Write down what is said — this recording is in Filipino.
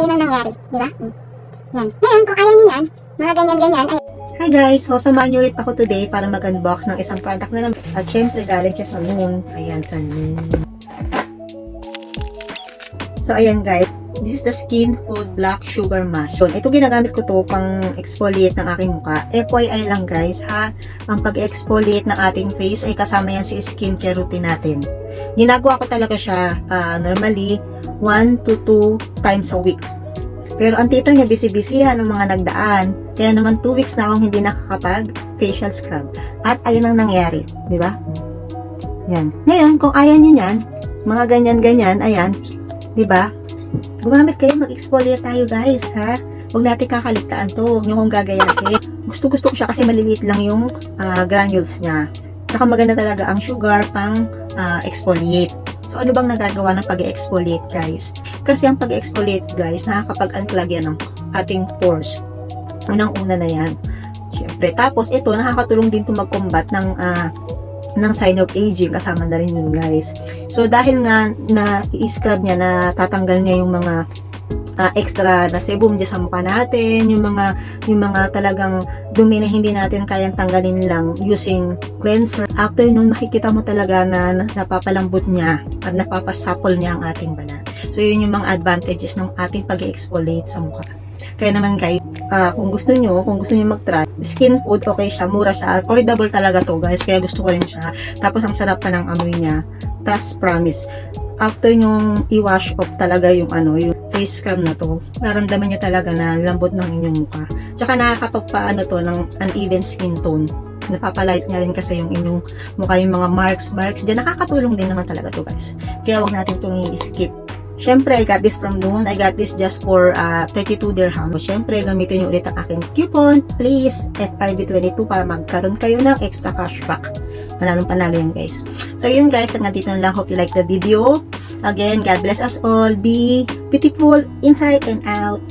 ayun ang nangyari, di ba? Yan. Ngayon, kung ayaw niyo yan, mga ganyan-ganyan, ay... Hi guys! So, samahan niyo ulit ako today para mag-unbox ng isang product na naman. At syempre, galing siya sa Noon. Ayan, sa Noon. So, ayan guys. This is the Skin Food Black Sugar Mask. So, ito ginagamit ko to pang exfoliate ng aking mukha. FYI lang guys ha, ang pag-exfoliate ng ating face ay kasama yan sa skincare routine natin. Ginagawa ko talaga siya normally 1 to 2 times a week. Pero ang tito niya busy-busyhan ng mga nagdaan. Kaya naman 2 weeks na akong hindi nakakapag facial scrub. At ayun ang nangyari, di ba? Yan. Ngayon, kung ayaw niyo yan, mga ganyan-ganyan, ayan, di ba? Gumamit kayo, mag-exfoliate tayo guys, ha? Huwag natin kakaligtaan to. Huwag nyo kong gagayahin. Gusto-gusto ko siya kasi maliliit lang yung granules niya. Saka maganda talaga ang sugar pang exfoliate. So, ano bang nagagawa ng pag-exfoliate guys? Kasi ang pag-exfoliate guys, nakakapag-unclog yan ng ating pores. Unang-una na yan. Siyempre. Tapos, ito, nakakatulong din ito mag-combat ng sign of aging, kasama na rin yun guys. So dahil nga na i-scrub niya, na tatanggal niya yung mga extra na sebum dyan sa mukha natin, yung mga talagang dumi na hindi natin kayang tanggalin lang using cleanser. After nun, makikita mo talaga na napapalambot niya at napapasapol niya ang ating balat. So yun yung mga advantages ng ating pag-exfoliate sa mukha. Kaya naman guys, kung gusto nyo mag-try, Skin Food, okay siya, mura siya, affordable talaga to guys, kaya gusto ko rin siya. Tapos ang sarap pa ng amoy niya. Tas promise, after nyong i-wash off talaga yung yung face scrub na to, naramdaman nyo talaga na lambot ng inyong mukha. Tsaka nakakapagpaano to ng uneven skin tone. Napapalight niya rin kasi yung inyong mukha, yung mga marks dyan. Nakakatulong din naman talaga to guys. Kaya wag natin itong i-skip. Syempre, I got this from Noon. I got this just for 32 dirham. So, syempre, gamitin nyo ulit ang aking coupon. Please, FRB22 para magkaroon kayo ng extra cashback. Panalong-panalo yan, guys. So, yun guys. Hanggang dito na lang. Hope you like the video. Again, God bless us all. Be beautiful inside and out.